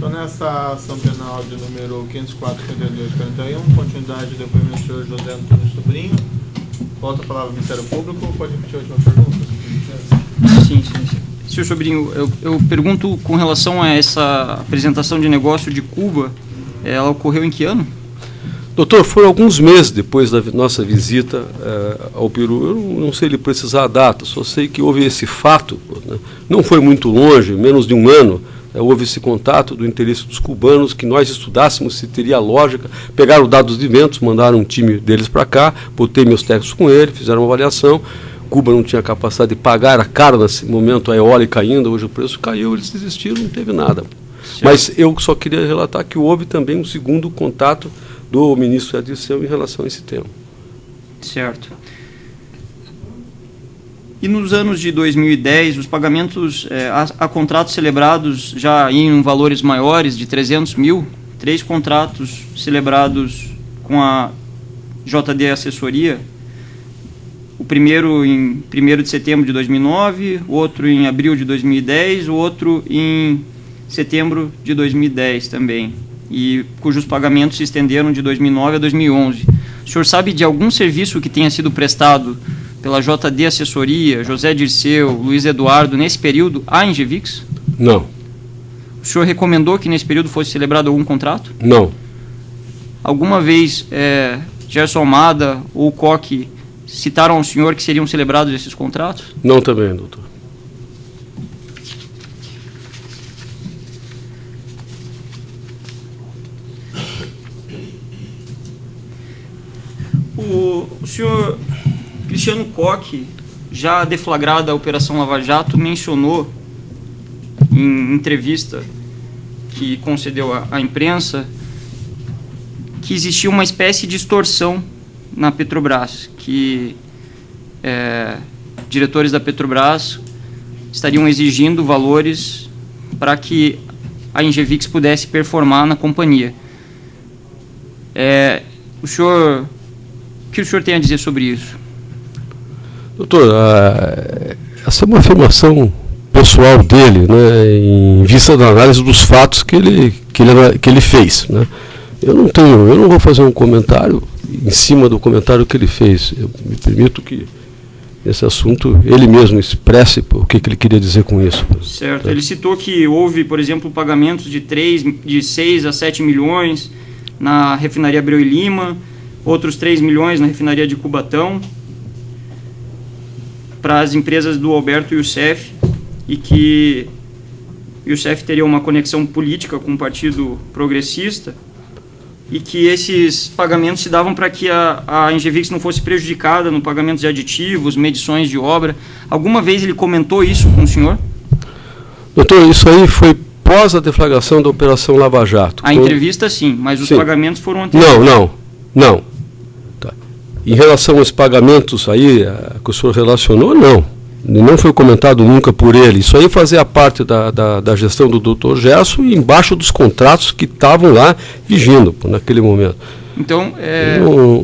Então, nessa ação penal de número 504-32-41, continuidade do depoimento do senhor José Antônio Sobrinho. Volta a palavra ao Ministério Público. Pode repetir a última pergunta? Sim. Senhor Sobrinho, eu pergunto com relação a essa apresentação de negócio de Cuba, ela ocorreu em que ano? Doutor, foram alguns meses depois da nossa visita ao Peru. Eu não sei lhe precisar a data, só sei que houve esse fato, né? Não foi muito longe, menos de um ano, houve esse contato do interesse dos cubanos, que nós estudássemos se teria lógica. Pegaram dados de ventos, mandaram um time deles para cá, botei meus técnicos com ele, fizeram uma avaliação. Cuba não tinha capacidade de pagar, era caro nesse momento a eólica ainda, hoje o preço caiu, eles desistiram, não teve nada. Certo. Mas eu só queria relatar que houve também um segundo contato do ministro Ediceu em relação a esse tema. Certo. E nos anos de 2010, os pagamentos a contratos celebrados já em valores maiores, de 300 mil, 3 contratos celebrados com a JD Assessoria, o primeiro em 1º de setembro de 2009, o outro em abril de 2010, o outro em setembro de 2010 também, e cujos pagamentos se estenderam de 2009 a 2011. O senhor sabe de algum serviço que tenha sido prestado pela JD Assessoria, José Dirceu, Luiz Eduardo, nesse período, à Engevix? Não. O senhor recomendou que nesse período fosse celebrado algum contrato? Não. Alguma vez Gerson Almada ou Coque citaram ao senhor que seriam celebrados esses contratos? Não também, doutor. O senhor Cristiano Coque, já deflagrada a Operação Lava Jato, mencionou em entrevista que concedeu à imprensa que existia uma espécie de extorsão na Petrobras, que diretores da Petrobras estariam exigindo valores para que a Engevix pudesse performar na companhia. O que o senhor tem a dizer sobre isso? Doutor, essa é uma afirmação pessoal dele, né, em vista da análise dos fatos que ele fez, né? Eu não vou fazer um comentário em cima do comentário que ele fez. Eu me permito que esse assunto ele mesmo expresse o que ele queria dizer com isso. Certo. Ele citou que houve, por exemplo, pagamentos de 6 a 7 milhões na refinaria Abreu e Lima, outros 3 milhões na refinaria de Cubatão, para as empresas do Alberto Youssef, e que Youssef teria uma conexão política com o Partido Progressista, e que esses pagamentos se davam para que a Engevix não fosse prejudicada no pagamento de aditivos, medições de obra. Alguma vez ele comentou isso com o senhor? Doutor, isso aí foi pós a deflagração da Operação Lava Jato. A entrevista sim, mas os pagamentos foram anteriores. Não. Tá. Em relação aos pagamentos aí que o senhor relacionou, não foi comentado nunca por ele. Isso aí fazia parte da gestão do Dr. Gerson e embaixo dos contratos que estavam lá vigindo naquele momento. Então,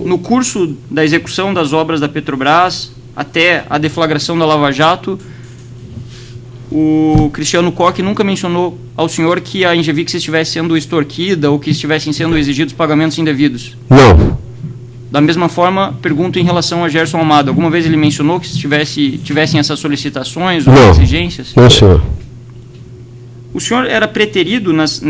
no curso da execução das obras da Petrobras, até a deflagração da Lava Jato, o Cristiano Coque nunca mencionou ao senhor que a Engevix estivesse sendo extorquida ou que estivessem sendo exigidos pagamentos indevidos? Não. Da mesma forma, pergunto em relação a Gerson Almada. Alguma vez ele mencionou que tivessem essas solicitações ou exigências? Não, senhor. O senhor era preterido nas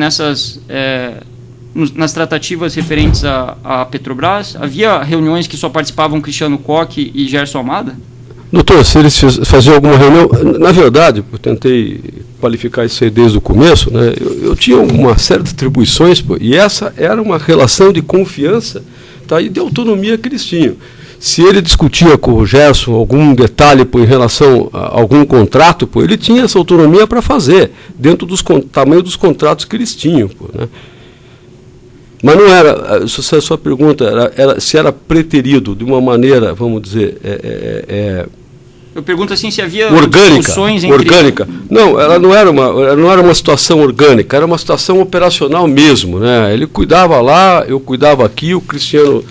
tratativas referentes à Petrobras? Havia reuniões que só participavam Cristiano Coque e Gerson Almada? Doutor, se eles faziam alguma reunião... Na verdade, eu tentei qualificar isso aí desde o começo, né? Eu tinha uma série de atribuições, e essa era uma relação de confiança, tá, e de autonomia que eles tinham. Se ele discutia com o Gerson algum detalhe em relação a algum contrato, ele tinha essa autonomia para fazer, dentro dos tamanho dos contratos que eles tinham. Né? Mas não era, se a sua pergunta se era preterido de uma maneira, vamos dizer... Eu pergunto assim se havia discussões orgânica. Não, ela não era uma situação orgânica, era uma situação operacional mesmo, né? Ele cuidava lá, eu cuidava aqui, o Cristiano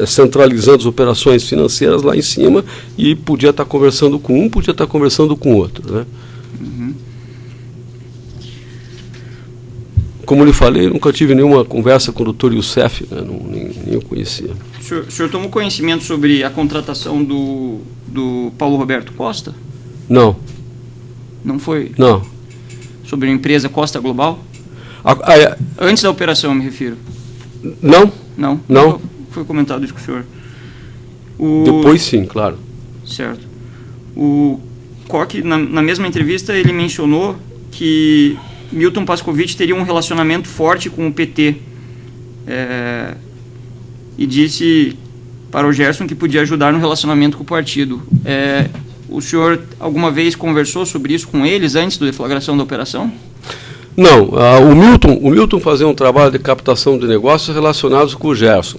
centralizando as operações financeiras lá em cima, e podia estar conversando com um, podia estar conversando com o outro, né? Uhum. como lhe falei, nunca tive nenhuma conversa com o Dr. Youssef, né? Nem eu conhecia. O senhor tomou conhecimento sobre a contratação do Paulo Roberto Costa? Não. Não foi? Não. Sobre a empresa Costa Global? Antes da operação, eu me refiro. Não. Não? Não. Foi comentado isso com o senhor. Depois sim, claro. Certo. O Koch, na mesma entrevista, ele mencionou que Milton Pascovitch teria um relacionamento forte com o PT. E disse para o Gerson que podia ajudar no relacionamento com o partido. O senhor alguma vez conversou sobre isso com eles antes da deflagração da operação? Não, o Milton fazia um trabalho de captação de negócios relacionados com o Gerson.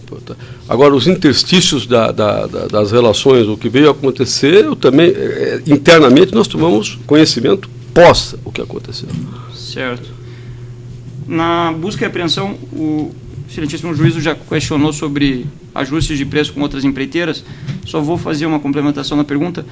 Agora, os interstícios das relações, o que veio a acontecer, eu também, internamente, nós tomamos conhecimento pós o que aconteceu. Certo. Na busca e apreensão, o excelentíssimo juízo já questionou sobre ajustes de preço com outras empreiteiras. Só vou fazer uma complementação na pergunta.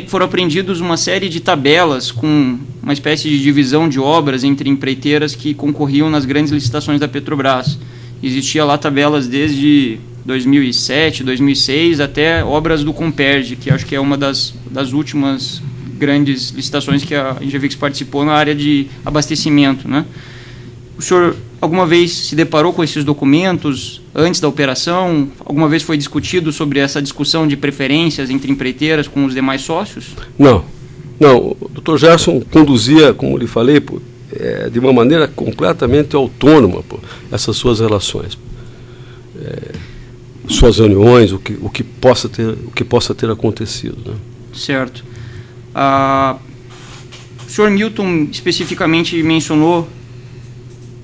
Foram apreendidos uma série de tabelas com uma espécie de divisão de obras entre empreiteiras que concorriam nas grandes licitações da Petrobras. Existia lá tabelas desde 2007, 2006, até obras do Comperj, que acho que é uma das últimas grandes licitações que a Ingevix participou na área de abastecimento, né? O senhor alguma vez se deparou com esses documentos antes da operação? Alguma vez foi discutido sobre essa discussão de preferências entre empreiteiras com os demais sócios? Não. O Dr. Gerson conduzia, como lhe falei, de uma maneira completamente autônoma essas suas relações. Suas reuniões, o que possa ter acontecido. Né? Certo. O senhor Milton especificamente mencionou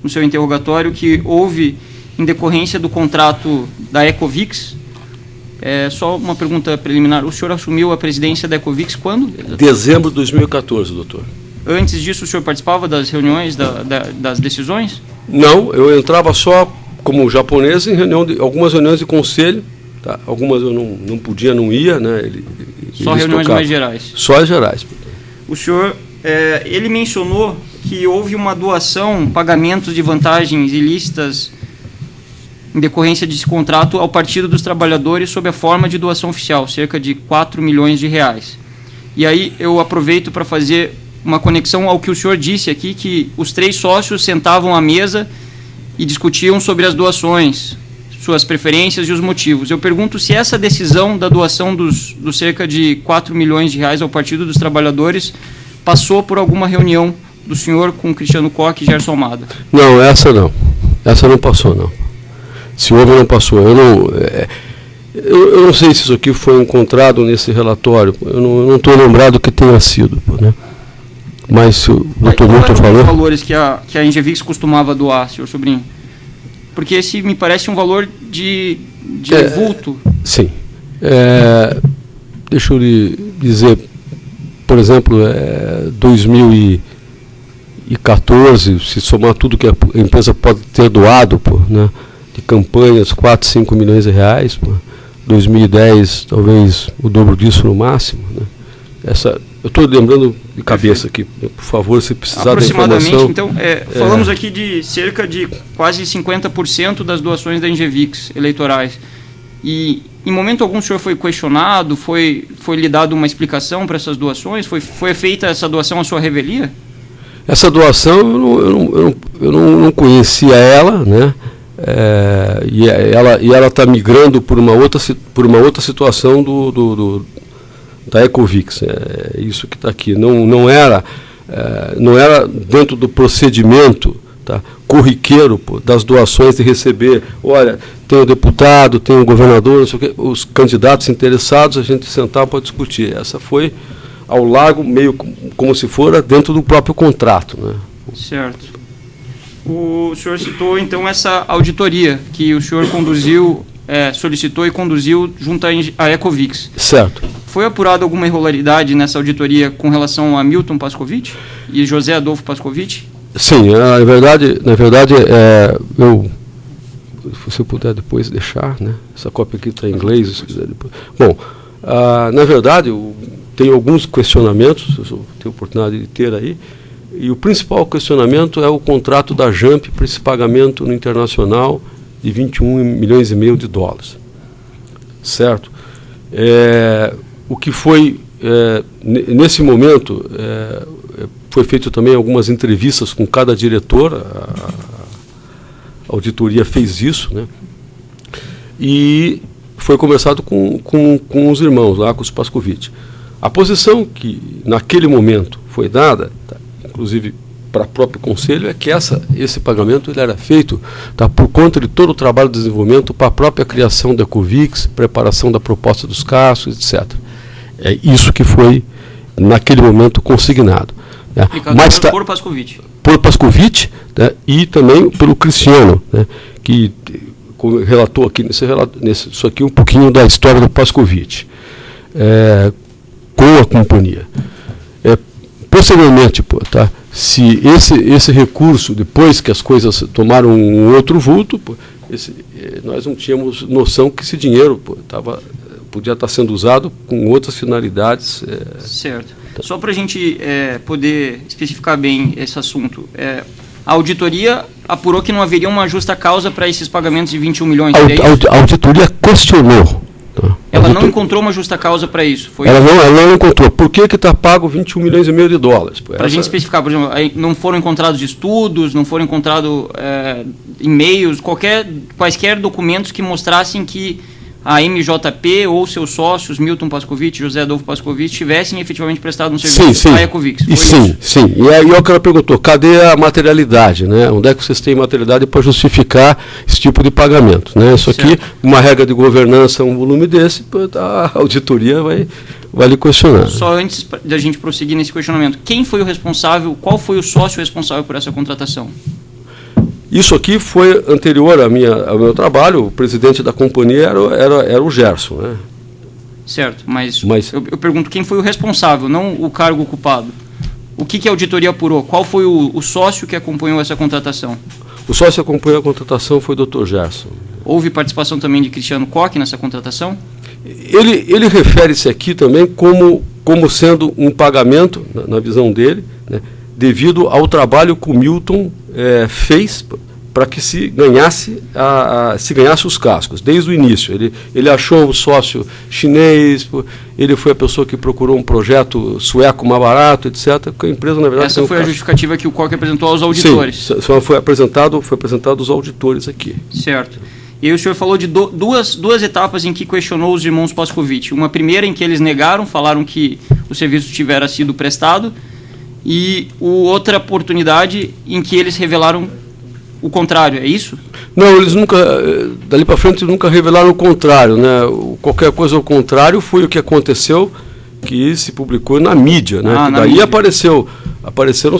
no seu interrogatório que houve, em decorrência do contrato da Ecovix, só uma pergunta preliminar, o senhor assumiu a presidência da Ecovix quando? Dezembro de 2014, doutor. Antes disso o senhor participava das reuniões, das decisões? Não, eu entrava só como japonês em algumas reuniões de conselho, tá? Algumas eu não podia, não ia, né? Só reuniões mais gerais? Só as gerais. O senhor, ele mencionou que houve uma doação, pagamentos de vantagens ilícitas em decorrência desse contrato ao Partido dos Trabalhadores sob a forma de doação oficial, cerca de 4 milhões de reais. E aí eu aproveito para fazer uma conexão ao que o senhor disse aqui, que os 3 sócios sentavam à mesa e discutiam sobre as doações, suas preferências e os motivos. Eu pergunto se essa decisão da doação dos cerca de 4 milhões de reais ao Partido dos Trabalhadores passou por alguma reunião do senhor com Cristiano Koch e Gerson Almada? Não, essa não. Essa não passou, não. Se houve, não passou. Eu não sei se isso aqui foi encontrado nesse relatório. Eu não estou lembrado que tenha sido, né? Mas se o doutor Milton falou... Quais os valores que a Ingevix costumava doar, senhor sobrinho? Porque esse me parece um valor de vulto. Sim. Deixa eu lhe dizer, por exemplo, 2014, se somar tudo que a empresa pode ter doado, né, de campanhas, 4, 5 milhões de reais. 2010, talvez o dobro disso no máximo. Né? Eu estou lembrando de cabeça aqui, por favor, se precisar da informação. Então, falamos aqui de cerca de quase 50% das doações da Ingevix eleitorais. E em momento algum o senhor foi questionado, foi lhe dado uma explicação para essas doações? Foi feita essa doação à sua revelia? Essa doação eu não conhecia ela, né? E ela está migrando por uma outra situação da Ecovix. É isso que está aqui. Não era dentro do procedimento, tá, corriqueiro das doações de receber. Olha, tem o deputado, tem o governador, não sei o quê, os candidatos interessados, a gente sentava para discutir. Essa foi ao largo, meio como se fora dentro do próprio contrato. Né? Certo. O senhor citou, então, essa auditoria que o senhor conduziu, solicitou e conduziu junto à Ecovix. Certo. Foi apurada alguma irregularidade nessa auditoria com relação a Milton Pascovitch e José Adolfo Pascovitch? Sim, na verdade, se você puder depois deixar, né? Essa cópia aqui está em inglês, se quiser depois. Bom, na verdade, tem alguns questionamentos, eu tenho a oportunidade de ter aí, E o principal questionamento é o contrato da JAMP para esse pagamento no internacional de 21 milhões e meio de dólares. Certo? O que foi, nesse momento, foi feito também algumas entrevistas com cada diretor, a auditoria fez isso, né? E foi conversado com os irmãos lá, com os Pascovitch. A posição que naquele momento foi dada, inclusive para o próprio Conselho, é que esse pagamento ele era feito por conta de todo o trabalho de desenvolvimento para a própria criação da Ecovix, preparação da proposta dos cascos, etc. É isso que foi, naquele momento, consignado. Né? Mas por Pascovitch. Por Pascovitch, né? E também pelo Cristiano, né? Que relatou aqui isso aqui um pouquinho da história do Pascovitch com a companhia. Posteriormente, se esse recurso, depois que as coisas tomaram um outro vulto, nós não tínhamos noção que esse dinheiro podia estar sendo usado com outras finalidades. Certo. Só para a gente poder especificar bem esse assunto, a auditoria apurou que não haveria uma justa causa para esses pagamentos de 21 milhões. A auditoria questionou. Ela não encontrou uma justa causa para isso. Ela não encontrou. Por que está pago 21 milhões e meio de dólares? Para a gente especificar, por exemplo, não foram encontrados estudos, não foram encontrados e-mails, quaisquer documentos que mostrassem que a MJP ou seus sócios, Milton Pascovitch, José Adolfo Pascovitch, tivessem efetivamente prestado um serviço à Ecovix. Sim. E aí o cara perguntou, cadê a materialidade? Né? Onde é que vocês têm materialidade para justificar esse tipo de pagamento? Né? Isso aqui, uma regra de governança, um volume desse, a auditoria vai lhe questionar. Só antes da gente prosseguir nesse questionamento, quem foi o responsável, qual foi o sócio responsável por essa contratação? Isso aqui foi anterior ao meu trabalho. O presidente da companhia era o Gerson. Né? Certo, mas eu pergunto quem foi o responsável, não o cargo ocupado. O que a auditoria apurou? Qual foi o sócio que acompanhou essa contratação? O sócio que acompanhou a contratação foi o Dr. Gerson. Houve participação também de Cristiano Koch nessa contratação? Ele refere-se aqui também como sendo um pagamento, na visão dele, né, devido ao trabalho que o Milton fez para que se ganhasse os cascos, desde o início. Ele achou o sócio chinês, ele foi a pessoa que procurou um projeto sueco mais barato, etc. Porque a empresa, na verdade... Essa foi a justificativa que o Koch apresentou aos auditores. Sim, foi apresentado aos auditores aqui. Certo. E aí o senhor falou de duas etapas em que questionou os irmãos Pascovitch. Uma primeira em que eles negaram, falaram que o serviço tivera sido prestado, e outra oportunidade em que eles revelaram o contrário, é isso? Não, eles nunca, dali para frente, nunca revelaram o contrário, né? Qualquer coisa ao contrário foi o que aconteceu, que se publicou na mídia, né? Que daí mídia. Apareceram,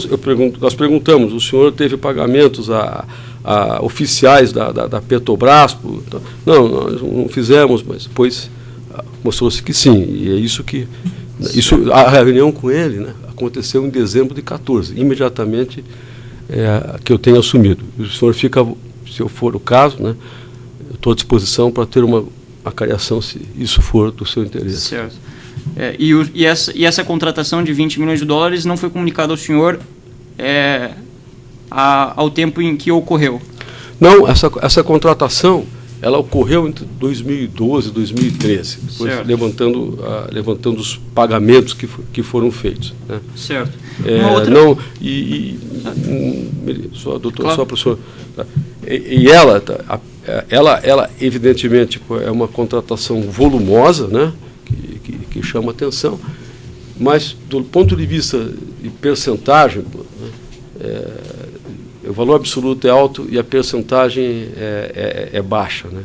nós perguntamos, o senhor teve pagamentos a oficiais da Petrobras? Não, nós não fizemos, mas depois mostrou-se que sim, e é isso que... a reunião com ele, né, aconteceu em dezembro de 2014, imediatamente que eu tenho assumido. O senhor fica, se for o caso, né, eu estou à disposição para ter uma acariação, se isso for do seu interesse. Certo. E essa contratação de 20 milhões de dólares não foi comunicada ao senhor ao tempo em que ocorreu? Não, essa contratação... ela ocorreu entre 2012 e 2013, depois levantando os pagamentos que foram feitos. Né? Certo. Não, só, doutor, claro. Só professor. Tá? E ela evidentemente, é uma contratação volumosa, né? que chama atenção, mas do ponto de vista de percentagem, né? O valor absoluto é alto e a percentagem é baixa, né?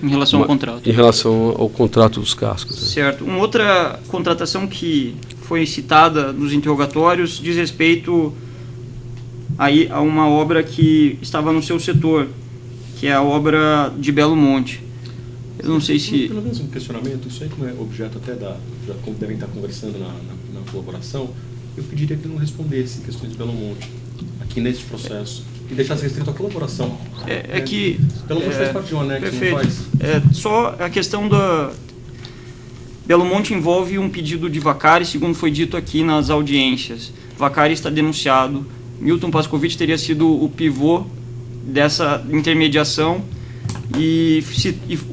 Em relação ao contrato. Em relação ao contrato dos cascos. Né? Certo. Uma outra contratação que foi citada nos interrogatórios diz respeito a uma obra que estava no seu setor, que é a obra de Belo Monte. Eu não sei se... Pelo menos um questionamento, isso aí como é objeto até já devem estar conversando na colaboração, eu pediria que ele não respondesse questões de Belo Monte aqui nesse processo e deixasse restrito a colaboração. Que... Belo Monte faz parte de um anexo, perfeito. Não faz? Só a questão da... Belo Monte envolve um pedido de vacare, segundo foi dito aqui nas audiências. Vaccari está denunciado, Milton Pascovitch teria sido o pivô dessa intermediação e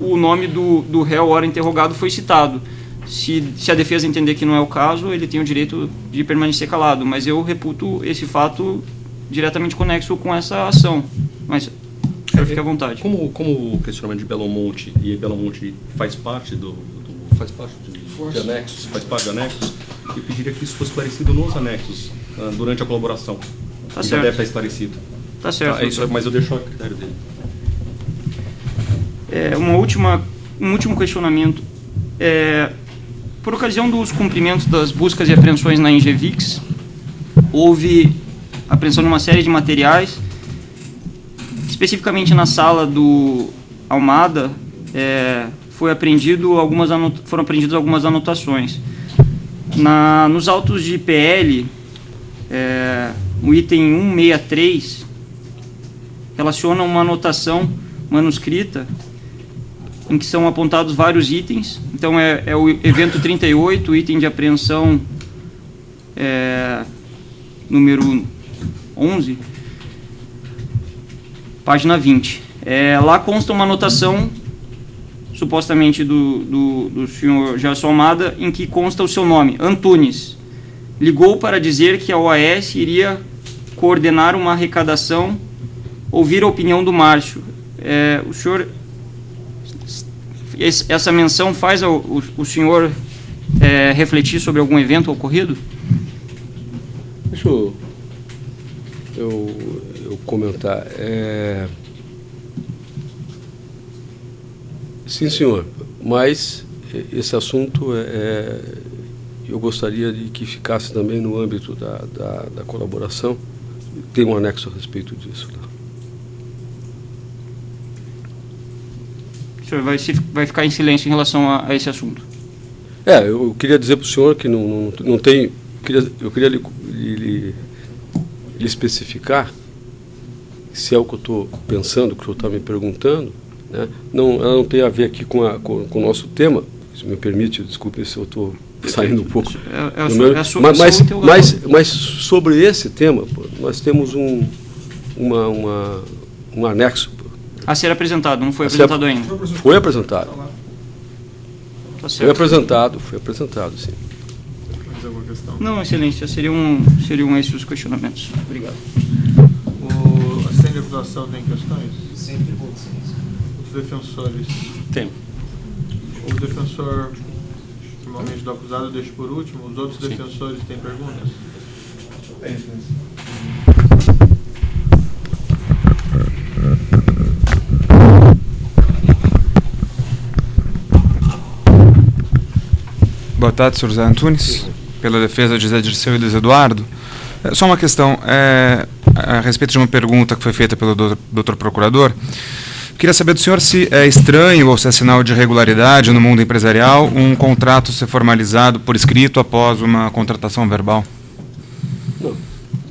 o nome do réu, ora interrogado, foi citado. Se a defesa entender que não é o caso, ele tem o direito de permanecer calado, mas eu reputo esse fato diretamente conexo com essa ação. Mas o senhor fique à vontade. Como o questionamento de Belo Monte, e Belo Monte faz parte de anexos, eu pediria que isso fosse esclarecido nos anexos, durante a colaboração. Tá Já certo. deve estar esclarecido. Tá certo. Isso, mas eu deixo a critério dele. Um último questionamento. Por ocasião dos cumprimentos das buscas e apreensões na Engevix, houve apreensão de uma série de materiais, especificamente na sala do Almada, foram apreendidas algumas anotações. Nos autos de IPL, o item 163 relaciona uma anotação manuscrita em que são apontados vários itens. Então é o evento 38, item de apreensão número 11, página 20. Lá consta uma anotação, supostamente do senhor Gerson Almada, em que consta o seu nome, Antunes. Ligou para dizer que a OAS iria coordenar uma arrecadação, ouvir a opinião do Márcio. O senhor, essa menção faz o senhor refletir sobre algum evento ocorrido? Deixa eu comentar. Sim, senhor, mas esse assunto eu gostaria de que ficasse também no âmbito da colaboração. Tem um anexo a respeito disso. Tá? O senhor vai ficar em silêncio em relação a esse assunto? Eu queria dizer para o senhor que não tem... Eu queria lhe especificar, se é o que eu estou pensando, que o senhor está me perguntando, né? Ela não tem a ver aqui com o nosso tema, se me permite, desculpe se eu estou saindo um pouco. Mas sobre esse tema, nós temos um anexo. A ser apresentado, não foi apresentado ainda? Foi apresentado. Tá certo. Foi apresentado, sim. Mais alguma questão? Não, excelência, seriam esses os questionamentos. Obrigado. O assistente de acusação tem questões? Sempre vou, sim. Os defensores? Tem. O defensor, normalmente do acusado, deixa por último. Os outros defensores têm perguntas? Boa tarde, Sr. José Antunes, pela defesa de José Dirceu e Luiz Eduardo. Só uma questão, a respeito de uma pergunta que foi feita pelo doutor procurador. Queria saber do senhor se é estranho ou se é sinal de irregularidade no mundo empresarial um contrato ser formalizado por escrito após uma contratação verbal. Não.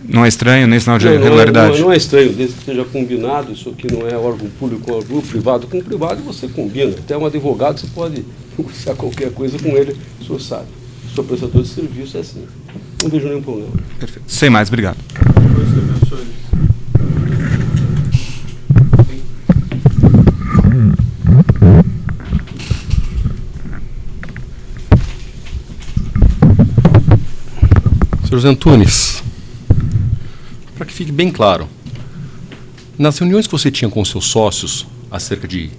Não é estranho, nem sinal de irregularidade? Não é estranho, desde que seja combinado. Isso aqui não é órgão público com órgão privado. Com privado você combina. Até um advogado você pode negociar qualquer coisa com ele, o senhor sabe. O senhor prestador de serviço é assim. Não vejo nenhum problema. Perfeito. Sem mais, obrigado. Os defensores? Sr. José Antunes, para que fique bem claro, nas reuniões que você tinha com seus sócios acerca de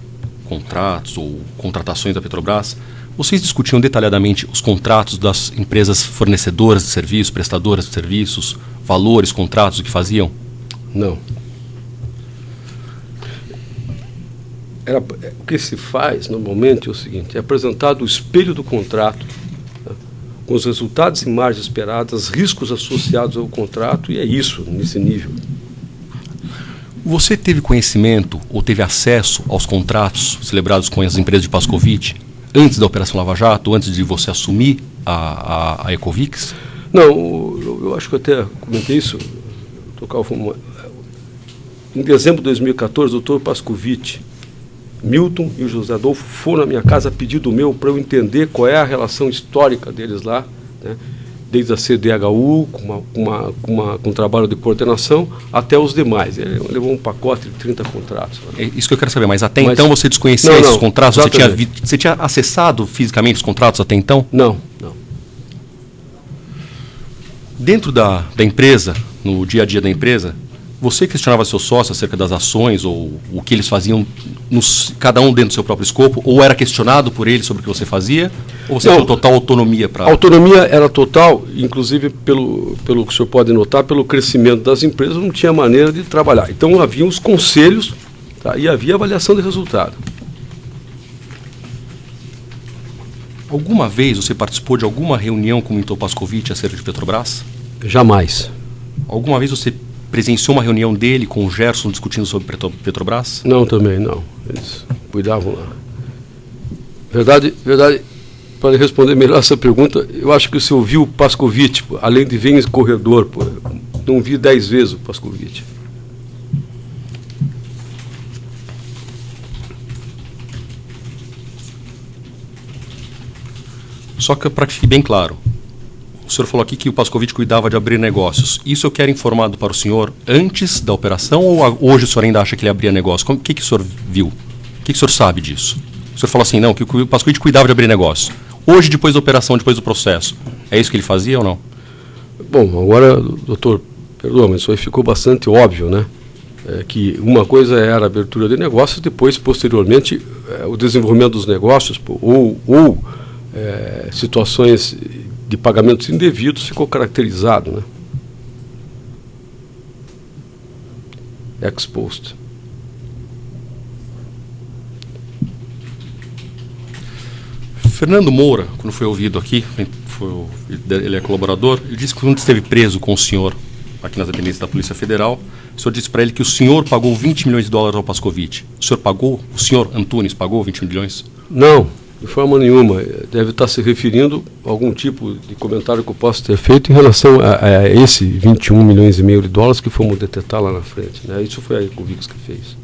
contratos ou contratações da Petrobras, vocês discutiam detalhadamente os contratos das empresas fornecedoras de serviços, prestadoras de serviços, valores, contratos, o que faziam? Não. O que se faz normalmente é o seguinte: é apresentado o espelho do contrato, né, com os resultados e margens esperadas, riscos associados ao contrato, e é isso, nesse nível. Você teve conhecimento ou teve acesso aos contratos celebrados com as empresas de Pascovitch antes da Operação Lava Jato, antes de você assumir a Ecovix? Não, eu acho que eu até comentei isso. Em dezembro de 2014, o doutor Pascovitch, Milton e o José Adolfo foram na minha casa a pedido meu para eu entender qual é a relação histórica deles lá, né? desde a CDHU, com um trabalho de coordenação, até os demais. Ele levou um pacote de 30 contratos. É isso que eu quero saber, mas até então você desconhecia esses contratos? Você tinha acessado fisicamente os contratos até então? Não. Dentro da empresa, no dia a dia da empresa, você questionava seus sócios acerca das ações ou o que eles faziam, cada um dentro do seu próprio escopo, ou era questionado por eles sobre o que você fazia, ou você tinha total autonomia para... A autonomia era total, inclusive pelo que o senhor pode notar, pelo crescimento das empresas, não tinha maneira de trabalhar. Então havia os conselhos, tá, e havia avaliação de resultado. Alguma vez você participou de alguma reunião com o Milton Pascovitch acerca de Petrobras? Jamais. Alguma vez você presenciou uma reunião dele com o Gerson discutindo sobre Petrobras? Não, também não. Eles cuidavam lá. Verdade, para responder melhor essa pergunta, eu acho que o senhor viu o Pascovitch, além de ver em corredor, não vi 10 vezes o Pascovitch. Só que para que fique bem claro, o senhor falou aqui que o Pascovitch cuidava de abrir negócios. Isso eu quero informado para o senhor antes da operação ou hoje o senhor ainda acha que ele abria negócio? O que o senhor viu? O que o senhor sabe disso? O senhor falou assim, não, que o Pascovitch cuidava de abrir negócio. Hoje, depois da operação, depois do processo, é isso que ele fazia ou não? Bom, agora, doutor, perdoa, mas isso aí ficou bastante óbvio, né? Que uma coisa era a abertura de negócios, depois, posteriormente, o desenvolvimento dos negócios ou situações de pagamentos indevidos ficou caracterizado, né? Ex post. Fernando Moura, quando foi ouvido aqui, ele é colaborador, ele disse que quando esteve preso com o senhor aqui nas dependências da Polícia Federal, o senhor disse para ele que o senhor pagou 20 milhões de dólares ao Pascovitch. O senhor pagou? O senhor Antunes pagou 20 milhões? Não. De forma nenhuma. Deve estar se referindo a algum tipo de comentário que eu possa ter feito em relação a esse 21 milhões e meio de dólares que fomos detectar lá na frente, né? Isso foi a Ecovix que fez.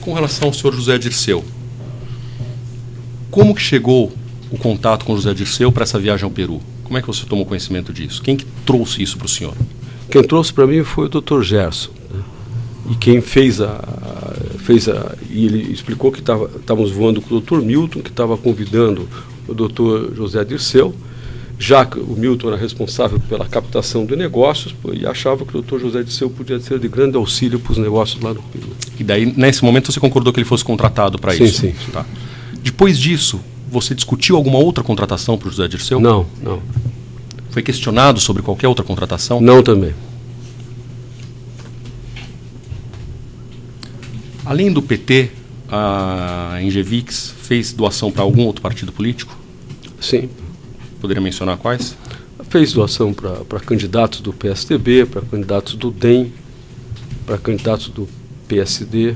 Com relação ao senhor José Dirceu, como que chegou o contato com o José Dirceu para essa viagem ao Peru? Como é que você tomou conhecimento disso? Quem que trouxe isso para o senhor? Quem trouxe para mim foi o Dr. Gerson, né? E quem e ele explicou que estávamos voando com o Dr. Milton, que estava convidando o Dr. José Dirceu, já que o Milton era responsável pela captação de negócios, e achava que o Dr. José Dirceu podia ser de grande auxílio para os negócios lá no Peru. E daí, nesse momento, você concordou que ele fosse contratado para isso? Sim. Tá. Depois disso, você discutiu alguma outra contratação para o José Dirceu? Não. Foi questionado sobre qualquer outra contratação? Não também. Além do PT, a Engevix fez doação para algum outro partido político? Sim. Poderia mencionar quais? Fez doação para candidatos do PSDB, para candidatos do DEM, para candidatos do PSD,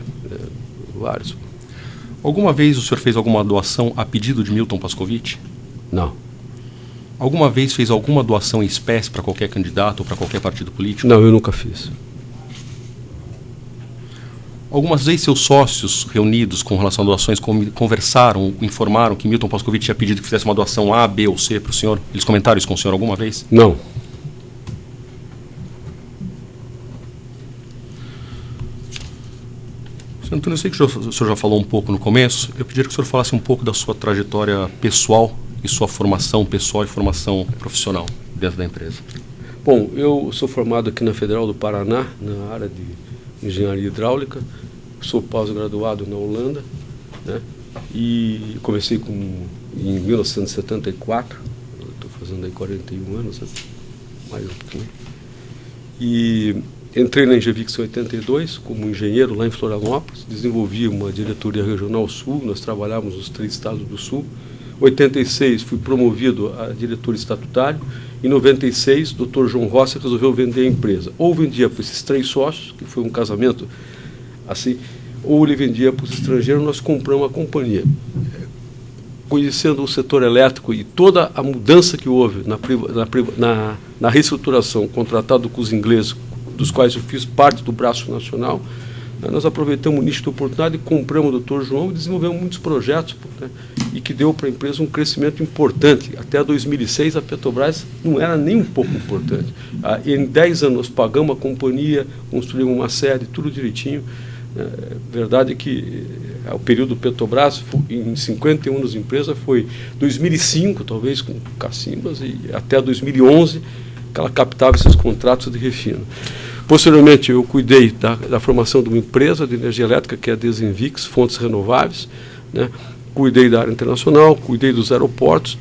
vários. Alguma vez o senhor fez alguma doação a pedido de Milton Pascovitch? Não. Alguma vez fez alguma doação em espécie para qualquer candidato ou para qualquer partido político? Não, eu nunca fiz. Algumas vezes seus sócios reunidos com relação a doações conversaram, informaram que Milton Pascovitch tinha pedido que fizesse uma doação A, B ou C para o senhor? Eles comentaram isso com o senhor alguma vez? Não. Senhor Antônio, eu sei que o senhor já falou um pouco no começo, eu pediria que o senhor falasse um pouco da sua trajetória pessoal e sua formação pessoal e formação profissional dentro da empresa. Bom, eu sou formado aqui na Federal do Paraná, na área de engenharia hidráulica, sou pós-graduado na Holanda, né? E comecei em 1974, estou fazendo aí 41 anos, né? Mais um pouquinho. E entrei na Engevix em 82 como engenheiro lá em Florianópolis, desenvolvi uma diretoria regional sul, nós trabalhávamos nos 3 estados do sul. Em 86 fui promovido a diretor estatutário. Em 96, o Dr. João Rossi resolveu vender a empresa. Ou vendia para esses 3 sócios, que foi um casamento assim, ou ele vendia para os estrangeiros, nós compramos a companhia. Conhecendo o setor elétrico e toda a mudança que houve na reestruturação, contratado com os ingleses, dos quais eu fiz parte do braço nacional, Nós aproveitamos o nicho de oportunidade, compramos o Dr. João e desenvolvemos muitos projetos, né, e que deu para a empresa um crescimento importante. Até 2006, a Petrobras não era nem um pouco importante. Em 10 anos, nós pagamos a companhia, construímos uma sede, tudo direitinho. Verdade é que o período Petrobras, em 51 anos de empresa, foi 2005, talvez, com cacimbas, e até 2011, que ela captava esses contratos de refino. Posteriormente, eu cuidei da formação de uma empresa de energia elétrica, que é a Desenvix, Fontes Renováveis, né? Cuidei da área internacional, cuidei dos aeroportos,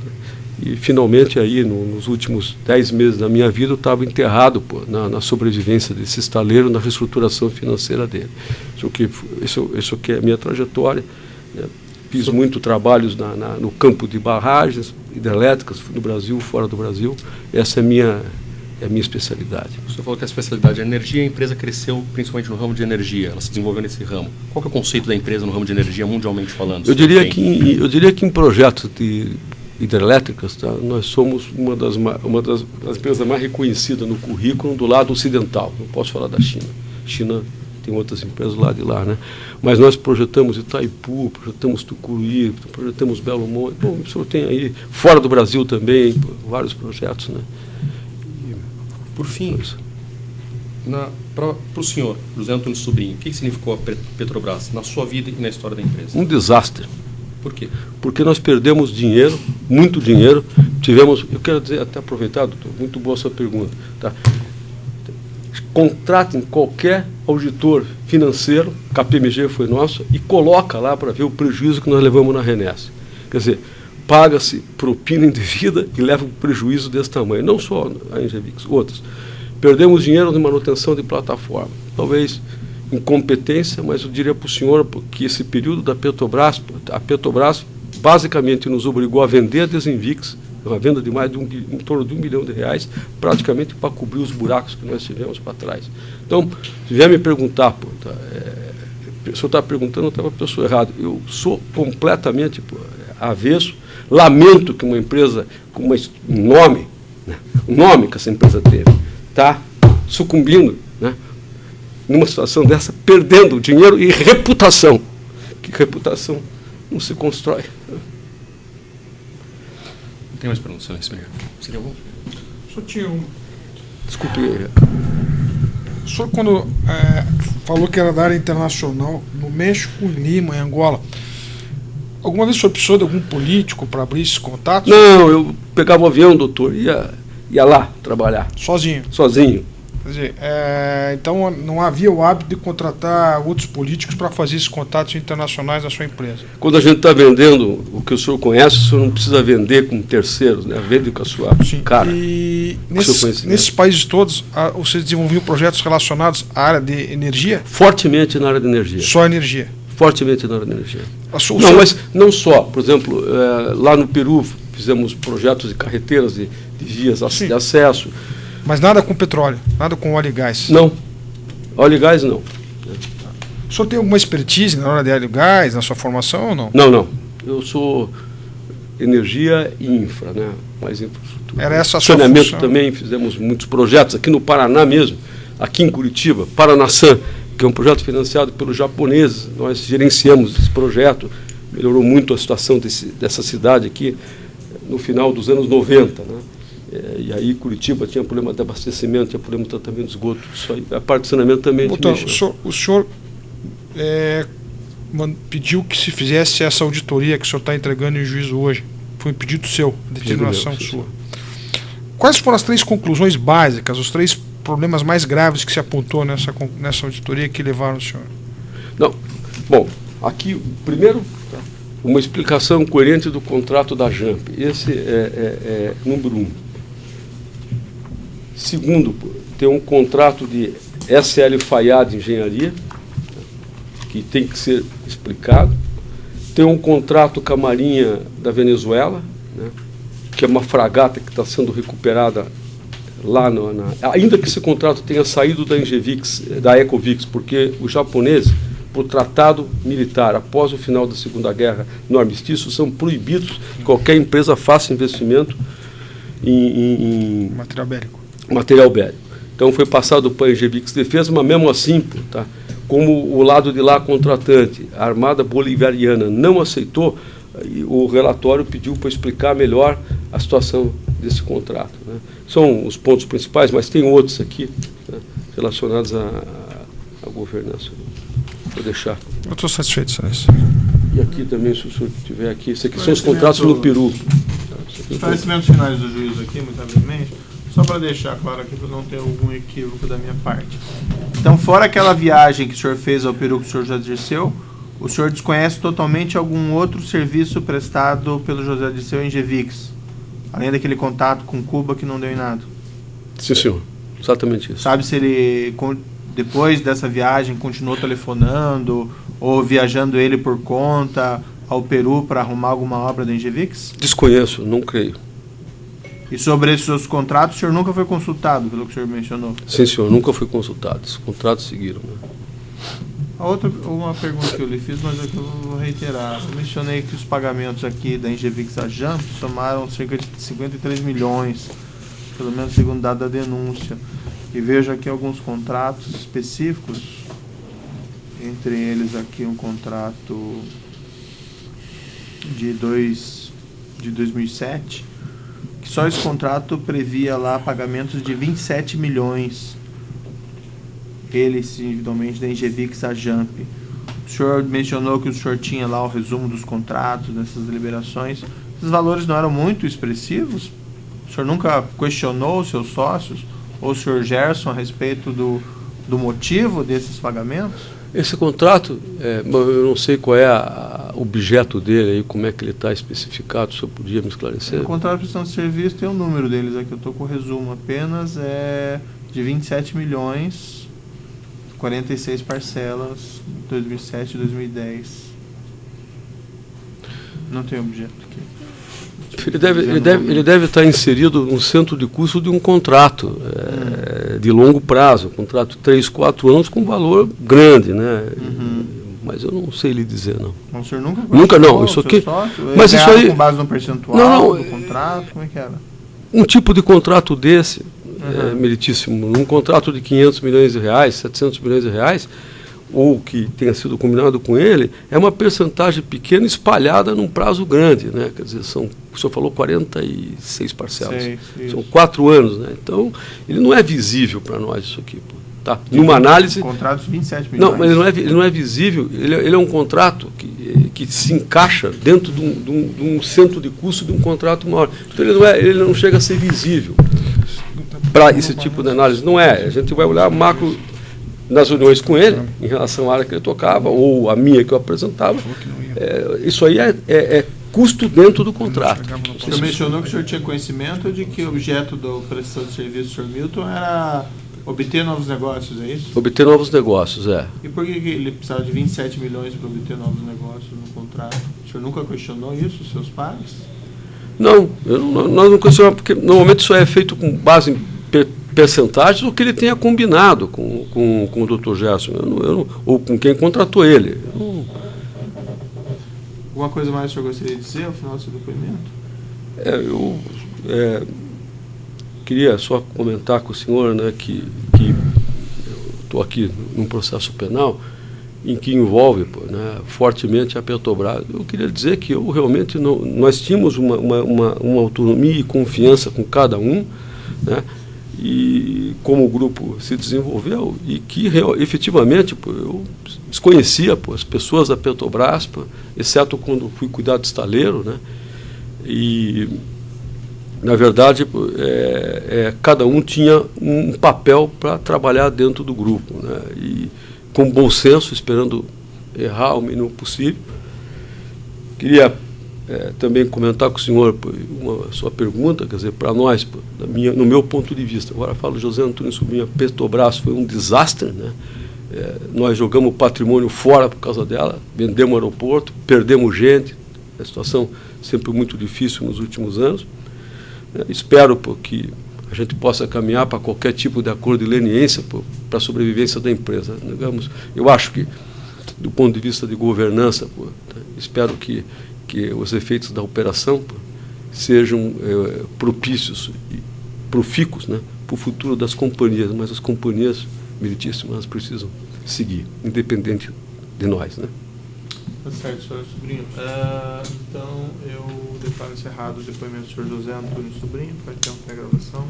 e finalmente, aí, nos últimos 10 meses da minha vida, eu estava enterrado na sobrevivência desse estaleiro, na reestruturação financeira dele. Isso que é a minha trajetória, né? Fiz muito trabalhos no campo de barragens hidrelétricas, no Brasil, fora do Brasil. Essa é a minha especialidade. Você falou que a especialidade é energia, a empresa cresceu principalmente no ramo de energia, ela se desenvolveu nesse ramo. Qual que é o conceito da empresa no ramo de energia, mundialmente falando? Eu diria que em projetos de hidrelétricas, tá, nós somos uma das empresas mais reconhecidas no currículo do lado ocidental. Não posso falar da China. China tem outras empresas lá de lá, né? Mas nós projetamos Itaipu, projetamos Tucuruí, projetamos Belo Monte. Bom, o senhor tem aí, fora do Brasil também, vários projetos, né? Por fim, para o senhor, José Antônio Sobrinho, o que significou a Petrobras na sua vida e na história da empresa? Um desastre. Por quê? Porque nós perdemos dinheiro, muito dinheiro. Eu quero dizer, até aproveitar, doutor, muito boa a sua pergunta. Tá? Contratem qualquer auditor financeiro, KPMG foi nosso, e coloca lá para ver o prejuízo que nós levamos na Renesse. Quer dizer, paga-se propina indevida e leva um prejuízo desse tamanho. Não só a Engevix, outras. Perdemos dinheiro de manutenção de plataforma. Talvez incompetência, mas eu diria para o senhor que esse período da Petrobras, a Petrobras basicamente nos obrigou a vender a Desenvix, uma venda de mais de em torno de R$1 milhão, praticamente para cobrir os buracos que nós tivemos para trás. Então, se vier me perguntar, o senhor está perguntando, eu estava para a pessoa errada. Eu sou completamente avesso. Lamento que uma empresa com um nome, né, o nome que essa empresa teve, está sucumbindo, né, numa situação dessa, perdendo dinheiro e reputação. Que reputação não se constrói. Tem mais perguntas, senhor? Seria bom? Só tinha uma. Desculpe. O senhor, quando falou que era da área internacional, no México, em Lima, em Angola, alguma vez o senhor precisou de algum político para abrir esses contatos? Não, eu pegava o avião, doutor, ia lá trabalhar. Sozinho? Sozinho. Quer dizer, então não havia o hábito de contratar outros políticos para fazer esses contatos internacionais na sua empresa? Quando a gente está vendendo o que o senhor conhece, o senhor não precisa vender com terceiros, né? Vende com a sua cara. E nesses países todos, vocês desenvolviam projetos relacionados à área de energia? Fortemente na área de energia. Só energia? Fortemente na área de energia. Não, mas não só. Por exemplo, lá no Peru fizemos projetos de carreteiras, de vias de acesso. Mas nada com petróleo, nada com óleo e gás? Não. Óleo e gás, não. O senhor tem alguma expertise na hora de óleo e gás, na sua formação ou não? Não. Eu sou energia e infra, né? Mais infraestrutura. Era essa a sua saneamento função? Também fizemos muitos projetos aqui no Paraná mesmo, aqui em Curitiba, Paranaçã, que é um projeto financiado pelos japoneses. Nós gerenciamos esse projeto, melhorou muito a situação dessa cidade aqui no final dos anos 90, né? E aí Curitiba tinha problema de abastecimento, tinha problema de tratamento de esgoto. Isso aí, a parte de saneamento também. Então, o senhor pediu que se fizesse essa auditoria que o senhor está entregando em juízo hoje. Foi um pedido seu, determinação sua. Quais foram as 3 conclusões básicas, os 3 problemas mais graves que se apontou nessa auditoria que levaram o senhor? Não. Bom, aqui, primeiro, uma explicação coerente do contrato da JAMP. Esse é número 1. Segundo, tem um contrato de SL Fayad de Engenharia, que tem que ser explicado. Tem um contrato com a Marinha da Venezuela, né, que é uma fragata que está sendo recuperada lá ainda que esse contrato tenha saído da Engevix, da Ecovix, porque os japoneses, por tratado militar, após o final da Segunda Guerra, no armistício, são proibidos que qualquer empresa faça investimento em material bélico. Material bélico. Então foi passado para a Engevix Defesa, mas mesmo assim, como o lado de lá contratante, a Armada Bolivariana, não aceitou, o relatório pediu para explicar melhor a situação desse contrato, né? São os pontos principais, mas tem outros aqui, né, relacionados à governança. Vou deixar. Eu estou satisfeito, Excelência. E aqui também, se o senhor tiver aqui, esses aqui são os contratos no Peru. Esclarecimentos finais do juiz aqui, muito brevemente, só para deixar claro aqui, para não ter algum equívoco da minha parte. Então, fora aquela viagem que o senhor fez ao Peru, que o senhor já exerceu, o senhor desconhece totalmente algum outro serviço prestado pelo José Dirceu em GVIX, além daquele contato com Cuba que não deu em nada? Sim, senhor. Exatamente isso. Sabe se ele, depois dessa viagem, continuou telefonando ou viajando ele por conta ao Peru para arrumar alguma obra da Engevix? Desconheço, não creio. E sobre esses seus contratos, o senhor nunca foi consultado, pelo que o senhor mencionou? Sim, senhor, nunca fui consultado. Os contratos seguiram, né? Uma pergunta que eu lhe fiz, mas é que eu vou reiterar. Eu mencionei que os pagamentos aqui da Engevix à JAMP somaram cerca de 53 milhões, pelo menos segundo dado da denúncia. E vejo aqui alguns contratos específicos, entre eles aqui um contrato de 2007, que só esse contrato previa lá pagamentos de 27 milhões, eles individualmente da Engevix à JAMP. O senhor mencionou que o senhor tinha lá o resumo dos contratos, dessas deliberações. Esses valores não eram muito expressivos? O senhor nunca questionou os seus sócios ou o senhor Gerson a respeito do motivo desses pagamentos? Esse contrato, eu não sei qual é o objeto dele, aí, como é que ele está especificado, o senhor podia me esclarecer? O contrato de prestação de serviço tem o número deles aqui, eu estou com o resumo apenas, de 27 milhões, 46 parcelas, 2007 e 2010. Não tem objeto aqui. Ele deve estar inserido no centro de custo de um contrato de longo prazo, contrato de 3, 4 anos com valor grande, né? Mas eu não sei lhe dizer, não. O senhor nunca não, isso aqui. Mas isso aí com base no percentual do contrato, como é que era? Um tipo de contrato desse, meritíssimo, um contrato de 500 milhões de reais, 700 milhões de reais, ou que tenha sido combinado com ele, é uma percentagem pequena espalhada num prazo grande, né? Quer dizer, o senhor falou 46 parcelas, são 4 anos, né? Então, ele não é visível para nós isso aqui, tá? Numa análise... Contrato de 27 milhões. Não, mas ele não é visível, ele é um contrato que se encaixa dentro de um centro de custo de um contrato maior. Então, ele não chega a ser visível para esse tipo de análise. Não é, a gente vai olhar macro nas reuniões com ele, em relação à área que ele tocava, ou a minha que eu apresentava, isso aí é custo dentro do contrato. O senhor mencionou que o senhor tinha conhecimento de que o objeto da prestação de serviço do senhor Milton era obter novos negócios, é isso? Obter novos negócios, E por que ele precisava de 27 milhões para obter novos negócios no contrato? O senhor nunca questionou isso, os seus pares? Não, nós não questionamos, porque normalmente isso é feito com base em percentagens do que ele tenha combinado com o Dr. Gerson, ou com quem contratou ele. Alguma coisa mais que o senhor gostaria de dizer ao final do seu depoimento? Eu queria só comentar com o senhor, né, que eu estou aqui num processo penal em que envolve fortemente a Petrobras. Eu queria dizer que eu realmente nós tínhamos uma autonomia e confiança com cada um, né, e como o grupo se desenvolveu, e que efetivamente eu desconhecia as pessoas da Petrobras, exceto quando fui cuidar do estaleiro, né, e na verdade cada um tinha um papel para trabalhar dentro do grupo, né, e com bom senso, esperando errar o mínimo possível. Queria também comentar com o senhor uma sua pergunta, quer dizer, para nós, no meu ponto de vista, agora falo José Antônio Sobrinho, a Petrobras foi um desastre, né? Nós jogamos o patrimônio fora por causa dela, vendemos o aeroporto, perdemos gente, a situação sempre muito difícil nos últimos anos. Espero que a gente possa caminhar para qualquer tipo de acordo de leniência para a sobrevivência da empresa. Digamos, eu acho que, do ponto de vista de governança, espero que os efeitos da operação sejam propícios e profícuos, né, para o futuro das companhias, mas as companhias meritíssimas precisam seguir, independente de nós, né? Tá certo, senhor Sobrinho. Então, eu declaro encerrado o depoimento do senhor José Antônio Sobrinho. Vai ter uma gravação.